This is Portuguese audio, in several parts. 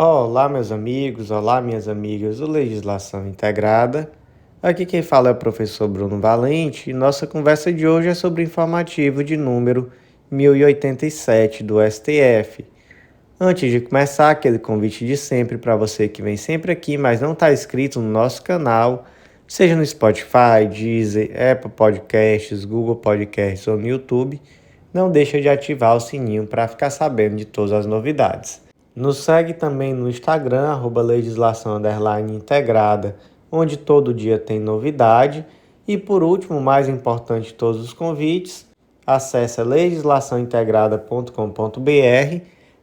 Olá, meus amigos, olá, minhas amigas do Legislação Integrada. Aqui quem fala é o professor Bruno Valente e nossa conversa de hoje é sobre o informativo de número 1087 do STF. Antes de começar, aquele convite de sempre para você que vem sempre aqui, mas não está inscrito no nosso canal, seja no Spotify, Deezer, Apple Podcasts, Google Podcasts ou no YouTube, não deixa de ativar o sininho para ficar sabendo de todas as novidades. Nos segue também no Instagram, @legislação_integrada, onde todo dia tem novidade. E por último, mais importante de todos os convites, acesse legislaçãointegrada.com.br.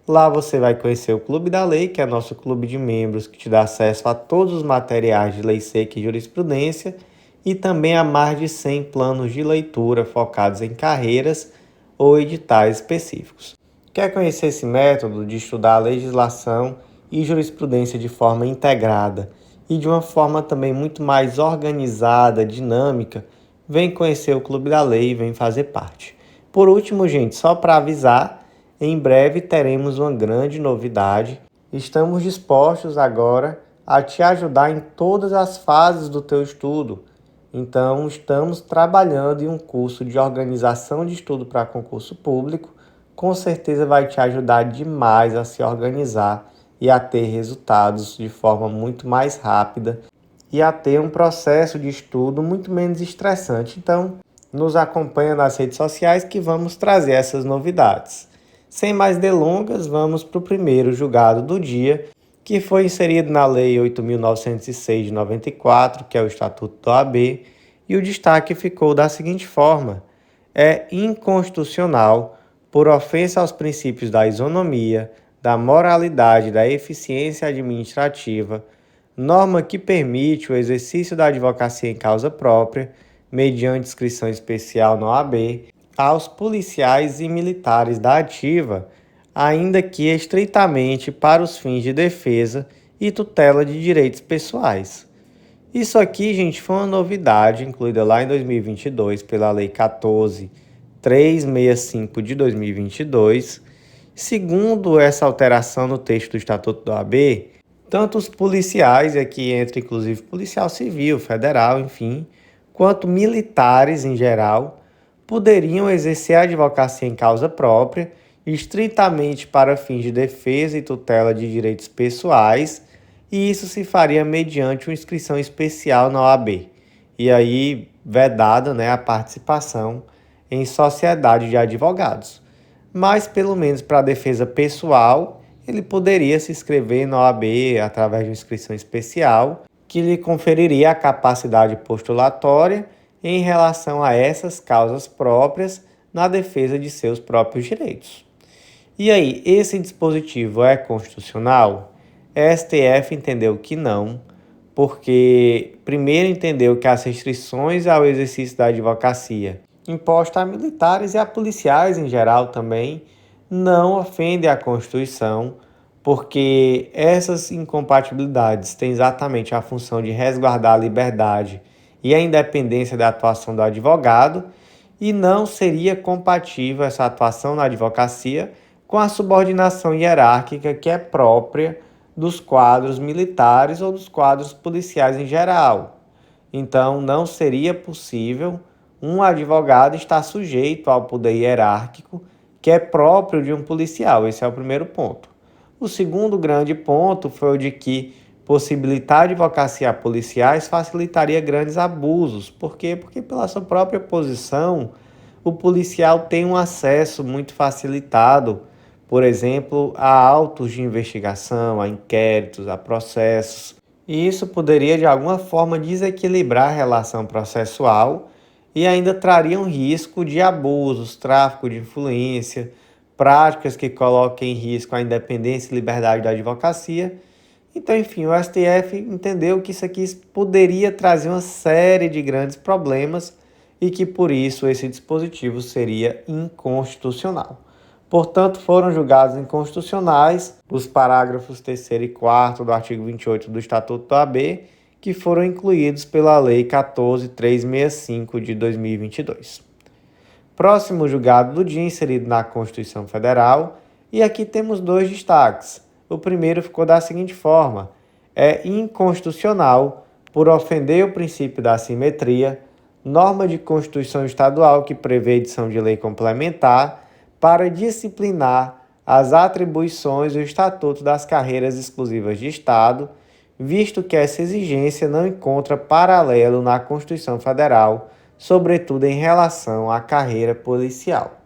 Lá você vai conhecer o Clube da Lei, que é nosso clube de membros que te dá acesso a todos os materiais de lei seca e jurisprudência e também a mais de 100 planos de leitura focados em carreiras ou editais específicos. Quer conhecer esse método de estudar a legislação e jurisprudência de forma integrada e de uma forma também muito mais organizada, dinâmica? Vem conhecer o Clube da Lei e vem fazer parte. Por último, gente, só para avisar, em breve teremos uma grande novidade. Estamos dispostos agora a te ajudar em todas as fases do teu estudo. Então, estamos trabalhando em um curso de organização de estudo para concurso público. Com certeza vai te ajudar demais a se organizar e a ter resultados de forma muito mais rápida e a ter um processo de estudo muito menos estressante. Então, nos acompanha nas redes sociais que vamos trazer essas novidades. Sem mais delongas, vamos para o primeiro julgado do dia, que foi inserido na Lei 8.906 de 94, que é o Estatuto da OAB, e o destaque ficou da seguinte forma: é inconstitucional por ofensa aos princípios da isonomia, da moralidade e da eficiência administrativa, norma que permite o exercício da advocacia em causa própria, mediante inscrição especial na OAB, aos policiais e militares da ativa, ainda que estritamente para os fins de defesa e tutela de direitos pessoais. Isso aqui, gente, foi uma novidade incluída lá em 2022 pela Lei 14.365 de 2022. Segundo essa alteração no texto do Estatuto da OAB, tanto os policiais, e aqui entra inclusive policial civil, federal, enfim, quanto militares em geral, poderiam exercer a advocacia em causa própria, estritamente para fins de defesa e tutela de direitos pessoais, e isso se faria mediante uma inscrição especial na OAB. E aí, vedada, a participação em sociedade de advogados. Mas, pelo menos para a defesa pessoal, ele poderia se inscrever na OAB através de uma inscrição especial, que lhe conferiria a capacidade postulatória em relação a essas causas próprias na defesa de seus próprios direitos. E aí, esse dispositivo é constitucional? A STF entendeu que não, porque primeiro entendeu que as restrições ao exercício da advocacia impostas a militares e a policiais em geral também não ofendem a Constituição, porque essas incompatibilidades têm exatamente a função de resguardar a liberdade e a independência da atuação do advogado, e não seria compatível essa atuação na advocacia com a subordinação hierárquica que é própria dos quadros militares ou dos quadros policiais em geral. Então, não seria possível um advogado estar sujeito ao poder hierárquico que é próprio de um policial. Esse é o primeiro ponto. O segundo grande ponto foi o de que possibilitar a advocacia a policiais facilitaria grandes abusos. Por quê? Porque pela sua própria posição, o policial tem um acesso muito facilitado, por exemplo, a autos de investigação, a inquéritos, a processos. E isso poderia, de alguma forma, desequilibrar a relação processual e ainda traria um risco de abusos, tráfico de influência, práticas que coloquem em risco a independência e liberdade da advocacia. Então, enfim, o STF entendeu que isso aqui poderia trazer uma série de grandes problemas e que, por isso, esse dispositivo seria inconstitucional. Portanto, foram julgados inconstitucionais os parágrafos 3º e 4º do artigo 28 do Estatuto da OAB, que foram incluídos pela Lei 14.365 de 2022. Próximo julgado do dia inserido na Constituição Federal, e aqui temos dois destaques. O primeiro ficou da seguinte forma: é inconstitucional por ofender o princípio da assimetria, norma de Constituição Estadual que prevê edição de lei complementar para disciplinar as atribuições do Estatuto das Carreiras Exclusivas de Estado, visto que essa exigência não encontra paralelo na Constituição Federal, sobretudo em relação à carreira policial.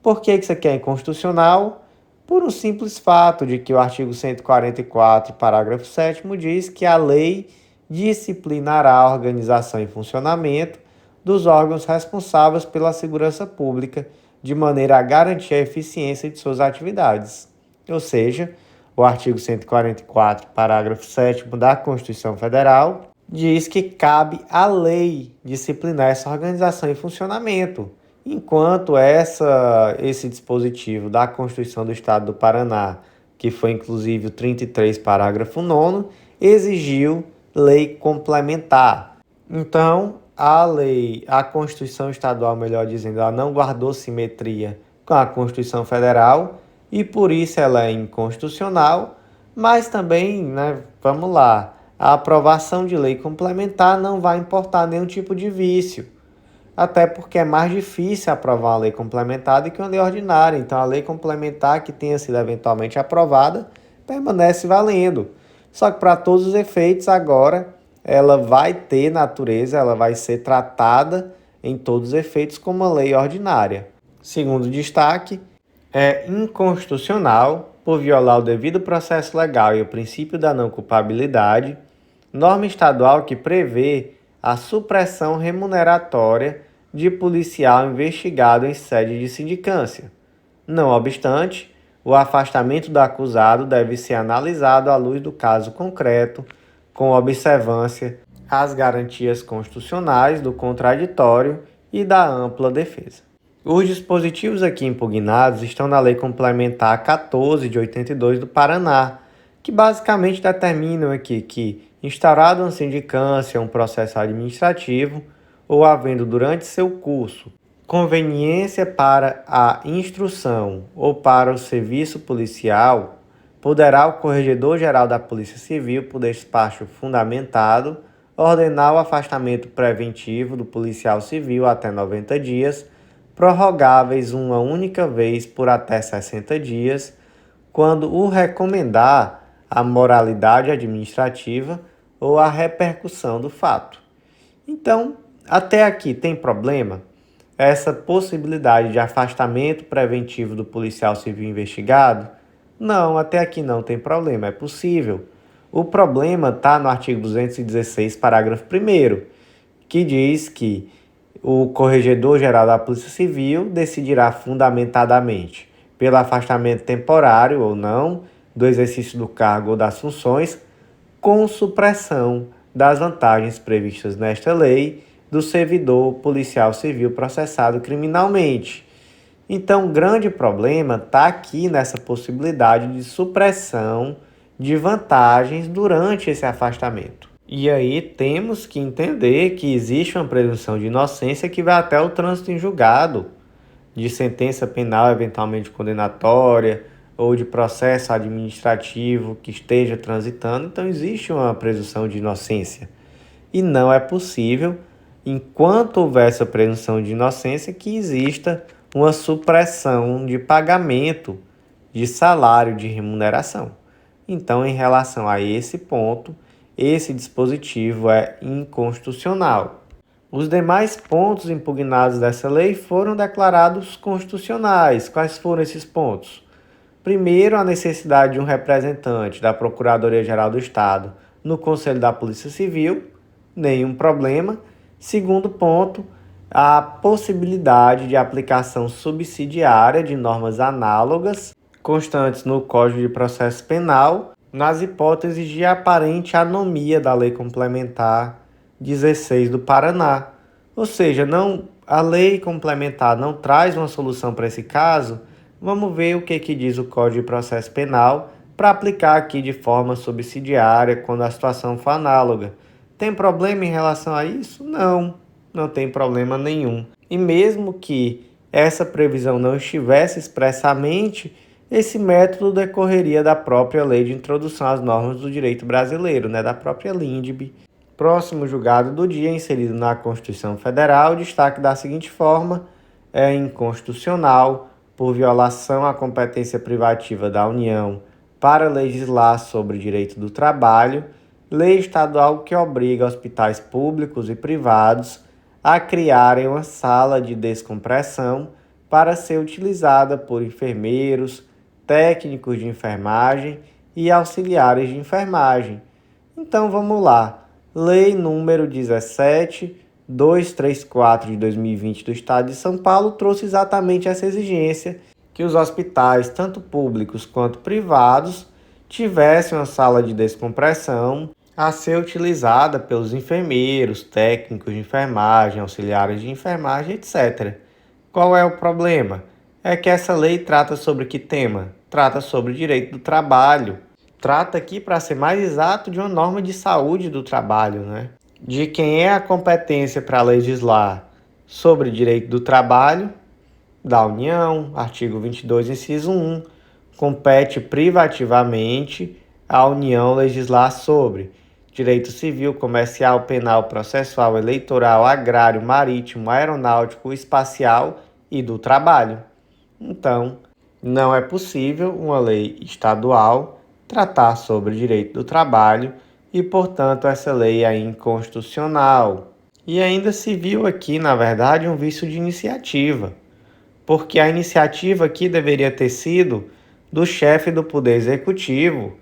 Por que isso aqui é inconstitucional? Por um simples fato de que o artigo 144, parágrafo 7º, diz que a lei disciplinará a organização e funcionamento dos órgãos responsáveis pela segurança pública, de maneira a garantir a eficiência de suas atividades. Ou seja, o artigo 144, parágrafo 7º da Constituição Federal, diz que cabe à lei disciplinar essa organização e funcionamento, enquanto esse dispositivo da Constituição do Estado do Paraná, que foi inclusive o 33, parágrafo 9º, exigiu lei complementar. Então, a Constituição Estadual, melhor dizendo, ela não guardou simetria com a Constituição Federal e por isso ela é inconstitucional, mas também, vamos lá, a aprovação de lei complementar não vai importar nenhum tipo de vício, até porque é mais difícil aprovar uma lei complementar do que uma lei ordinária. Então, a lei complementar que tenha sido eventualmente aprovada permanece valendo. Só que para todos os efeitos, agora, ela vai ter natureza, ela vai ser tratada em todos os efeitos como uma lei ordinária. Segundo destaque, é inconstitucional por violar o devido processo legal e o princípio da não culpabilidade, norma estadual que prevê a supressão remuneratória de policial investigado em sede de sindicância. Não obstante, o afastamento do acusado deve ser analisado à luz do caso concreto, com observância às garantias constitucionais do contraditório e da ampla defesa. Os dispositivos aqui impugnados estão na Lei Complementar 14 de 82 do Paraná, que basicamente determinam aqui que, instaurado uma sindicância, um processo administrativo, ou havendo durante seu curso conveniência para a instrução ou para o serviço policial, poderá o Corregedor-Geral da Polícia Civil, por despacho fundamentado, ordenar o afastamento preventivo do policial civil até 90 dias, prorrogáveis uma única vez por até 60 dias, quando o recomendar a moralidade administrativa ou a repercussão do fato. Então, até aqui tem problema? Essa possibilidade de afastamento preventivo do policial civil investigado? Não, até aqui não tem problema, é possível. O problema está no artigo 216, parágrafo 1º, que diz que o Corregedor-Geral da Polícia Civil decidirá fundamentadamente pelo afastamento temporário ou não do exercício do cargo ou das funções, com supressão das vantagens previstas nesta lei do servidor policial civil processado criminalmente. Então, o grande problema está aqui nessa possibilidade de supressão de vantagens durante esse afastamento. E aí temos que entender que existe uma presunção de inocência que vai até o trânsito em julgado, de sentença penal eventualmente condenatória ou de processo administrativo que esteja transitando. Então, existe uma presunção de inocência. E não é possível, enquanto houver essa presunção de inocência, que exista uma supressão de pagamento de salário, de remuneração. Então, em relação a esse ponto, esse dispositivo é inconstitucional. Os demais pontos impugnados dessa lei foram declarados constitucionais. Quais foram esses pontos? Primeiro, a necessidade de um representante da Procuradoria-Geral do Estado no Conselho da Polícia Civil, nenhum problema. Segundo ponto, a possibilidade de aplicação subsidiária de normas análogas constantes no Código de Processo Penal, nas hipóteses de aparente anomia da Lei Complementar 16 do Paraná. Ou seja, a Lei Complementar não traz uma solução para esse caso. Vamos ver o que diz o Código de Processo Penal para aplicar aqui de forma subsidiária quando a situação for análoga. Tem problema em relação a isso? Não tem problema nenhum. E mesmo que essa previsão não estivesse expressamente Esse método decorreria da própria Lei de Introdução às Normas do Direito Brasileiro, da própria LINDB. Próximo julgado do dia, inserido na Constituição Federal, destaque da seguinte forma: é inconstitucional, por violação à competência privativa da União para legislar sobre o direito do trabalho, lei estadual que obriga hospitais públicos e privados a criarem uma sala de descompressão para ser utilizada por enfermeiros, técnicos de enfermagem e auxiliares de enfermagem. Então vamos lá. Lei número 17.234 de 2020 do Estado de São Paulo trouxe exatamente essa exigência que os hospitais, tanto públicos quanto privados, tivessem uma sala de descompressão a ser utilizada pelos enfermeiros, técnicos de enfermagem, auxiliares de enfermagem, etc. Qual é o problema? É que essa lei trata sobre que tema? Trata sobre o direito do trabalho. Trata aqui, para ser mais exato, de uma norma de saúde do trabalho, De quem é a competência para legislar sobre direito do trabalho? Da União, artigo 22, inciso 1. Compete privativamente à União legislar sobre direito civil, comercial, penal, processual, eleitoral, agrário, marítimo, aeronáutico, espacial e do trabalho. Então, não é possível uma lei estadual tratar sobre o direito do trabalho e, portanto, essa lei é inconstitucional. E ainda se viu aqui, na verdade, um vício de iniciativa, porque a iniciativa aqui deveria ter sido do chefe do Poder Executivo,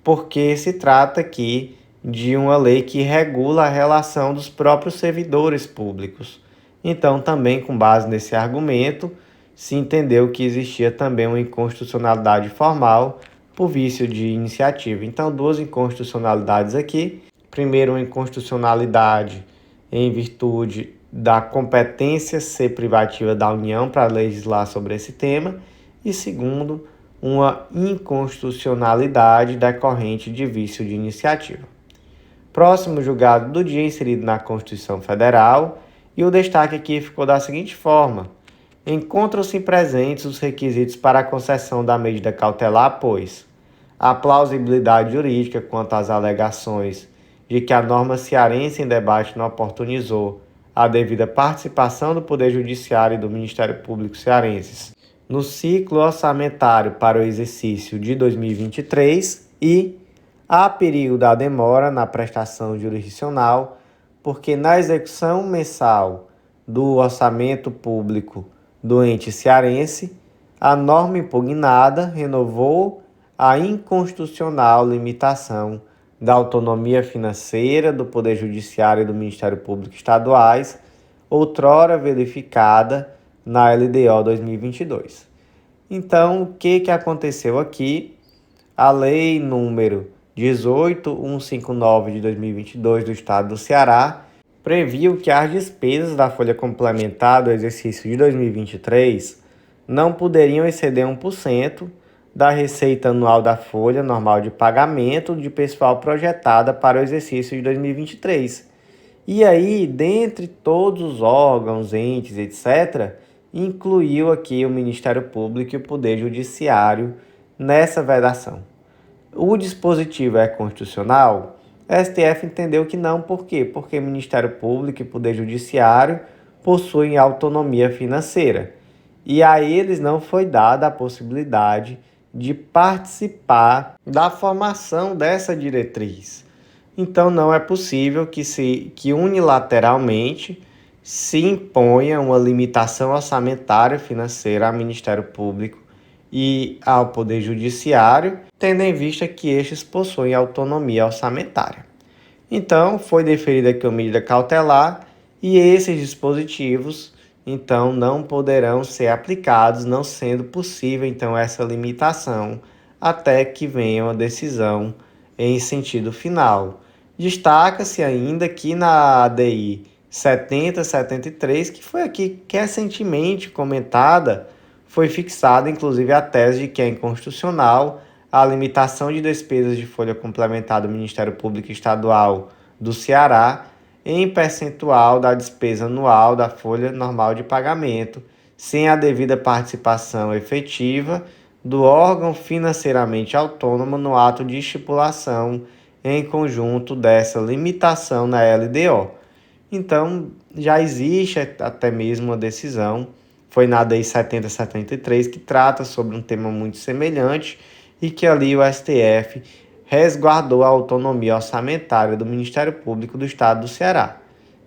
porque se trata aqui de uma lei que regula a relação dos próprios servidores públicos. Então, também com base nesse argumento, se entendeu que existia também uma inconstitucionalidade formal por vício de iniciativa. Então, duas inconstitucionalidades aqui. Primeiro, uma inconstitucionalidade em virtude da competência ser privativa da União para legislar sobre esse tema. E segundo, uma inconstitucionalidade decorrente de vício de iniciativa. Próximo julgado do dia, inserido na Constituição Federal, e o destaque aqui ficou da seguinte forma: encontram-se presentes os requisitos para a concessão da medida cautelar, pois a plausibilidade jurídica quanto às alegações de que a norma cearense em debate não oportunizou a devida participação do Poder Judiciário e do Ministério Público cearenses no ciclo orçamentário para o exercício de 2023 e há perigo da demora na prestação jurisdicional, porque na execução mensal do orçamento público do ente cearense, a norma impugnada renovou a inconstitucional limitação da autonomia financeira do Poder Judiciário e do Ministério Público estaduais, outrora verificada na LDO 2022. Então, o que aconteceu aqui? A lei número 18.159 de 2022 do Estado do Ceará previu que as despesas da folha complementar do exercício de 2023 não poderiam exceder 1% da receita anual da folha normal de pagamento de pessoal projetada para o exercício de 2023. E aí, dentre todos os órgãos, entes, etc., incluiu aqui o Ministério Público e o Poder Judiciário nessa vedação. O dispositivo é constitucional? A STF entendeu que não, por quê? Porque o Ministério Público e Poder Judiciário possuem autonomia financeira. E a eles não foi dada a possibilidade de participar da formação dessa diretriz. Então não é possível que unilateralmente se imponha uma limitação orçamentária financeira ao Ministério Público e ao Poder Judiciário, tendo em vista que estes possuem autonomia orçamentária. Então, foi deferida aqui uma medida cautelar e esses dispositivos, então, não poderão ser aplicados, não sendo possível, então, essa limitação, até que venha uma decisão em sentido final. Destaca-se ainda que na ADI 7073, que foi aqui recentemente comentada, foi fixada inclusive a tese de que é inconstitucional a limitação de despesas de folha complementar do Ministério Público Estadual do Ceará em percentual da despesa anual da folha normal de pagamento, sem a devida participação efetiva do órgão financeiramente autônomo no ato de estipulação em conjunto dessa limitação na LDO. Então, já existe até mesmo uma decisão, foi na Lei 7073, que trata sobre um tema muito semelhante e que ali o STF resguardou a autonomia orçamentária do Ministério Público do Estado do Ceará.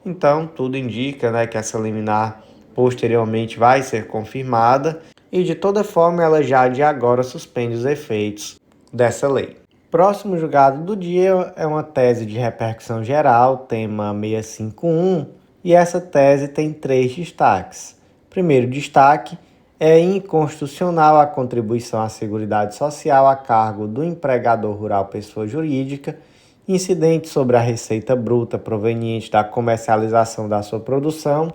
Então, tudo indica, que essa liminar posteriormente vai ser confirmada e, de toda forma, ela já de agora suspende os efeitos dessa lei. Próximo julgado do dia é uma tese de repercussão geral, tema 651, e essa tese tem 3 destaques. Primeiro destaque é inconstitucional a contribuição à Seguridade Social a cargo do empregador rural pessoa jurídica, incidente sobre a receita bruta proveniente da comercialização da sua produção,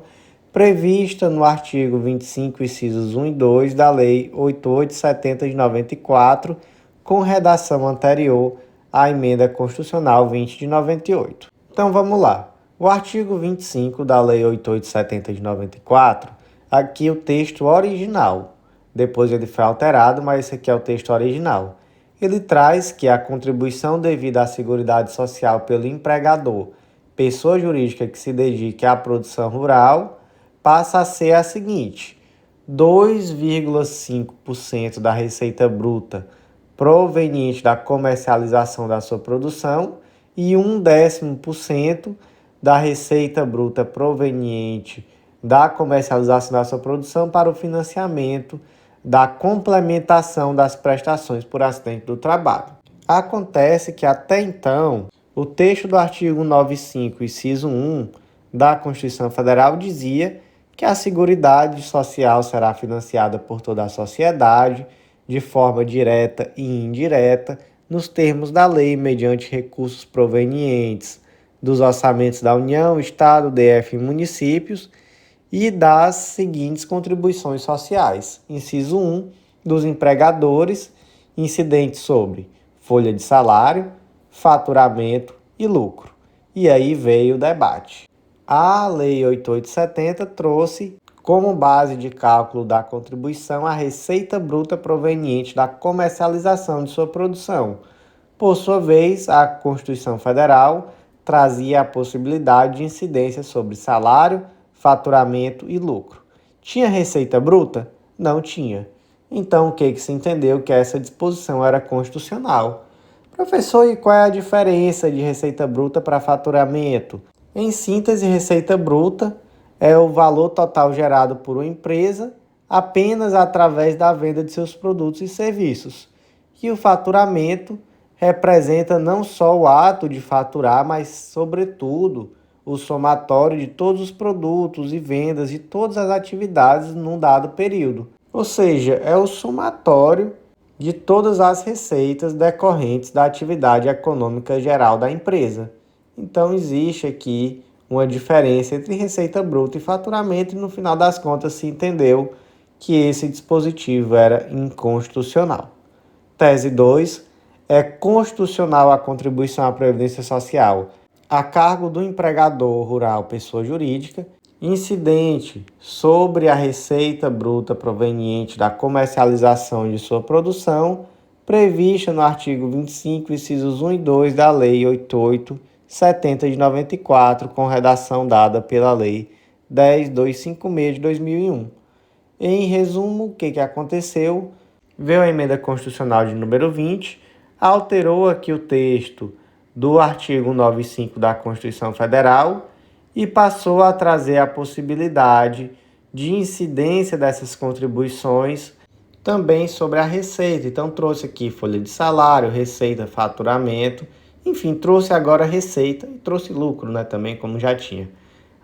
prevista no artigo 25, incisos 1 e 2 da Lei 8870 de 94, com redação anterior à Emenda Constitucional 20 de 98. Então vamos lá. O artigo 25 da Lei 8870 de 94, aqui o texto original. Depois ele foi alterado, mas esse aqui é o texto original. Ele traz que a contribuição devida à Seguridade Social pelo empregador, pessoa jurídica que se dedique à produção rural, passa a ser a seguinte: 2,5% da receita bruta proveniente da comercialização da sua produção e 0,1% da receita bruta proveniente da comercialização da sua produção para o financiamento da complementação das prestações por acidente do trabalho. Acontece que até então, o texto do artigo 95, inciso 1 da Constituição Federal dizia que a Seguridade Social será financiada por toda a sociedade, de forma direta e indireta, nos termos da lei, mediante recursos provenientes dos orçamentos da União, Estado, DF e municípios, e das seguintes contribuições sociais. Inciso 1, dos empregadores, incidentes sobre folha de salário, faturamento e lucro. E aí veio o debate. A Lei 8870 trouxe como base de cálculo da contribuição a receita bruta proveniente da comercialização de sua produção. Por sua vez, a Constituição Federal trazia a possibilidade de incidência sobre salário, faturamento e lucro. Tinha receita bruta? Não tinha. Então, o que se entendeu? Que essa disposição era constitucional. Professor, e qual é a diferença de receita bruta para faturamento? Em síntese, receita bruta é o valor total gerado por uma empresa apenas através da venda de seus produtos e serviços. E o faturamento representa não só o ato de faturar, mas, sobretudo, o somatório de todos os produtos e vendas de todas as atividades num dado período. Ou seja, é o somatório de todas as receitas decorrentes da atividade econômica geral da empresa. Então, existe aqui uma diferença entre receita bruta e faturamento e, no final das contas, se entendeu que esse dispositivo era inconstitucional. Tese 2. É constitucional a contribuição à Previdência Social a cargo do empregador rural pessoa jurídica, incidente sobre a receita bruta proveniente da comercialização de sua produção, prevista no artigo 25, incisos 1 e 2 da Lei 8870 de 94, com redação dada pela Lei 10.256 de 2001. Em resumo, o que aconteceu? Veio a emenda constitucional de número 20, alterou aqui o texto do artigo 95 da Constituição Federal e passou a trazer a possibilidade de incidência dessas contribuições também sobre a receita. Então trouxe aqui folha de salário, receita, faturamento, enfim, trouxe agora receita e trouxe lucro, também, como já tinha.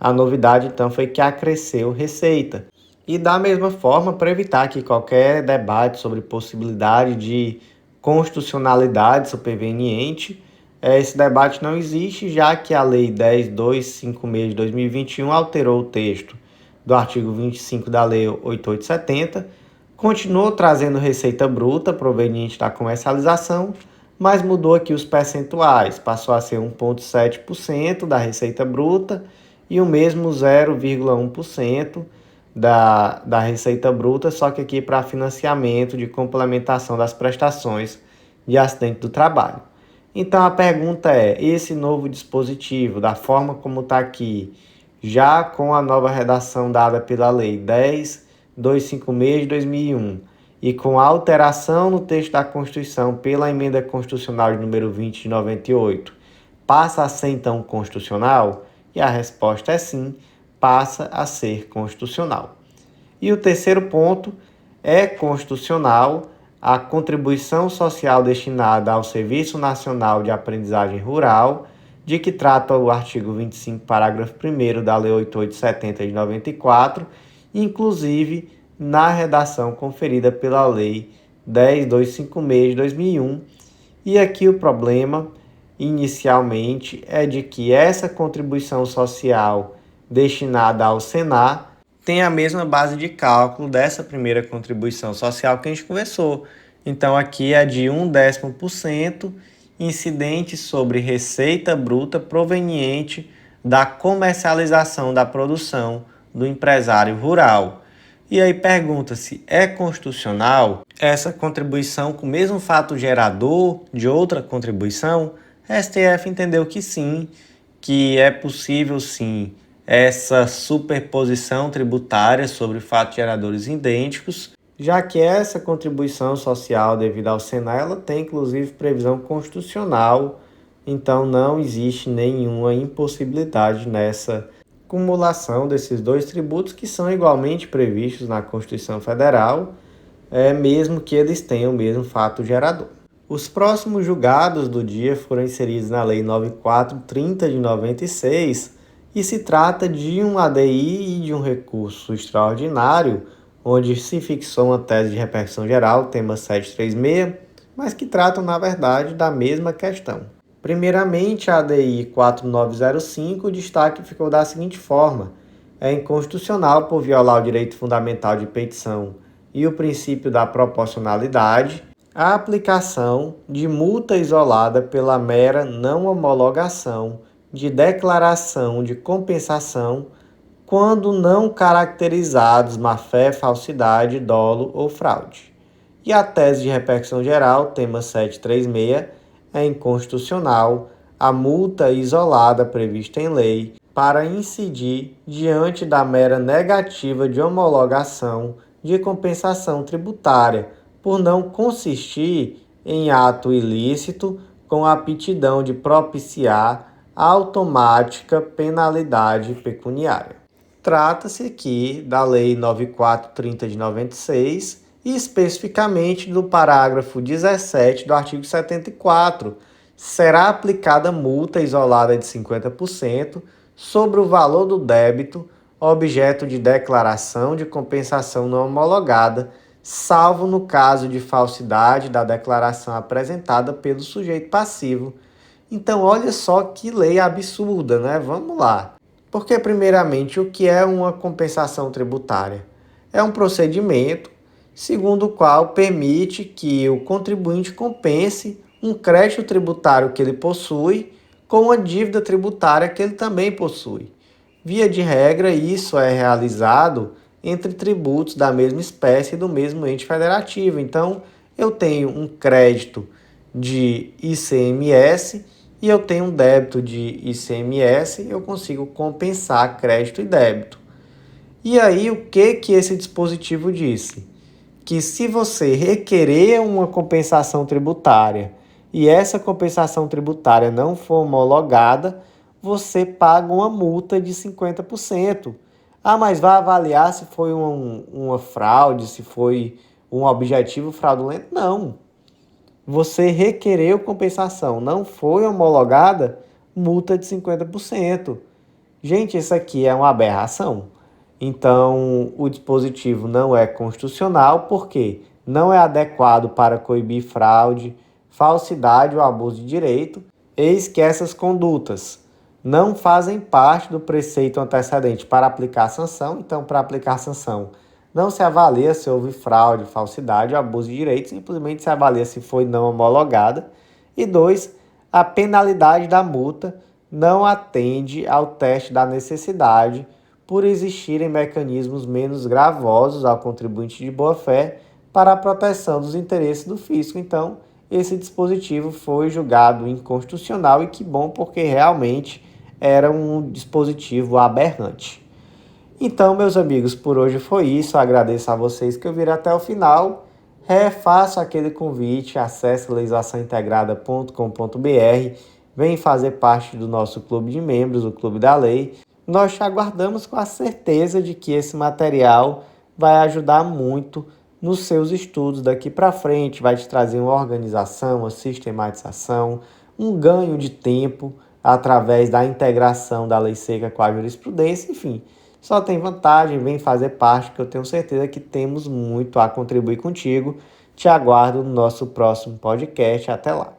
A novidade então foi que acresceu receita. E da mesma forma, para evitar que qualquer debate sobre possibilidade de constitucionalidade superveniente, esse debate não existe, já que a Lei 10.256 de 2021 alterou o texto do artigo 25 da Lei 8870, continuou trazendo receita bruta proveniente da comercialização, mas mudou aqui os percentuais, passou a ser 1,7% da receita bruta e o mesmo 0,1% da Receita Bruta, só que aqui para financiamento de complementação das prestações de acidente do trabalho. Então a pergunta é, esse novo dispositivo, da forma como está aqui, já com a nova redação dada pela Lei 10.256 de 2001 e com a alteração no texto da Constituição pela Emenda Constitucional de número 20 de 98, passa a ser então constitucional? E a resposta é sim, passa a ser constitucional. E o terceiro ponto, é constitucional a contribuição social destinada ao Serviço Nacional de Aprendizagem Rural, de que trata o artigo 25, parágrafo 1º da Lei 8870 de 94, inclusive na redação conferida pela Lei 10.256 de 2001. E aqui o problema, inicialmente, é de que essa contribuição social destinada ao Senar tem a mesma base de cálculo dessa primeira contribuição social que a gente conversou. Então, aqui é de 0,1% incidente sobre receita bruta proveniente da comercialização da produção do empresário rural. E aí pergunta-se, é constitucional essa contribuição com o mesmo fato gerador de outra contribuição? A STF entendeu que sim, que é possível sim essa superposição tributária sobre fatos geradores idênticos, já que essa contribuição social devida ao Senar, ela tem inclusive previsão constitucional, então não existe nenhuma impossibilidade nessa cumulação desses dois tributos que são igualmente previstos na Constituição Federal, mesmo que eles tenham o mesmo fato gerador. Os próximos julgados do dia foram inseridos na Lei 9430 de 96 e se trata de um ADI e de um recurso extraordinário, onde se fixou uma tese de repercussão geral, tema 736, mas que tratam, na verdade, da mesma questão. Primeiramente, a ADI 4905, o destaque ficou da seguinte forma: é inconstitucional por violar o direito fundamental de petição e o princípio da proporcionalidade a aplicação de multa isolada pela mera não homologação de declaração de compensação quando não caracterizados má-fé, falsidade, dolo ou fraude. E a tese de repercussão geral, tema 736, é inconstitucional a multa isolada prevista em lei para incidir diante da mera negativa de homologação de compensação tributária, por não consistir em ato ilícito com a aptidão de propiciar a automática penalidade pecuniária. Trata-se aqui da Lei 9430 de 96 e especificamente do parágrafo 17 do artigo 74. Será aplicada multa isolada de 50% sobre o valor do débito objeto de declaração de compensação não homologada, salvo no caso de falsidade da declaração apresentada pelo sujeito passivo. Então, olha só que lei absurda, né? Vamos lá. Porque, primeiramente, o que é uma compensação tributária? É um procedimento segundo o qual permite que o contribuinte compense um crédito tributário que ele possui com uma dívida tributária que ele também possui. Via de regra, isso é realizado entre tributos da mesma espécie e do mesmo ente federativo. Então, eu tenho um crédito de ICMS e eu tenho um débito de ICMS, eu consigo compensar crédito e débito. E aí, o que esse dispositivo disse? Que se você requerer uma compensação tributária e essa compensação tributária não for homologada, você paga uma multa de 50%. Ah, mas vai avaliar se foi uma fraude, se foi um objetivo fraudulento? Não. Você requereu compensação, não foi homologada, multa de 50%. Gente, isso aqui é uma aberração. Então, o dispositivo não é constitucional porque não é adequado para coibir fraude, falsidade ou abuso de direito. Eis que essas condutas não fazem parte do preceito antecedente para aplicar a sanção. Então, para aplicar a sanção, não se avalia se houve fraude, falsidade ou abuso de direito, simplesmente se avalia se foi não homologada. E 2, a penalidade da multa não atende ao teste da necessidade, por existirem mecanismos menos gravosos ao contribuinte de boa-fé para a proteção dos interesses do fisco. Então, esse dispositivo foi julgado inconstitucional e que bom, porque realmente era um dispositivo aberrante. Então, meus amigos, por hoje foi isso. Eu agradeço a vocês que ouviram até o final. Refaço aquele convite, acesse legislaçãointegrada.com.br, vem fazer parte do nosso clube de membros, o Clube da Lei. Nós te aguardamos com a certeza de que esse material vai ajudar muito nos seus estudos daqui para frente, vai te trazer uma organização, uma sistematização, um ganho de tempo através da integração da lei seca com a jurisprudência, enfim. Só tem vantagem, vem fazer parte, que eu tenho certeza que temos muito a contribuir contigo. Te aguardo no nosso próximo podcast. Até lá.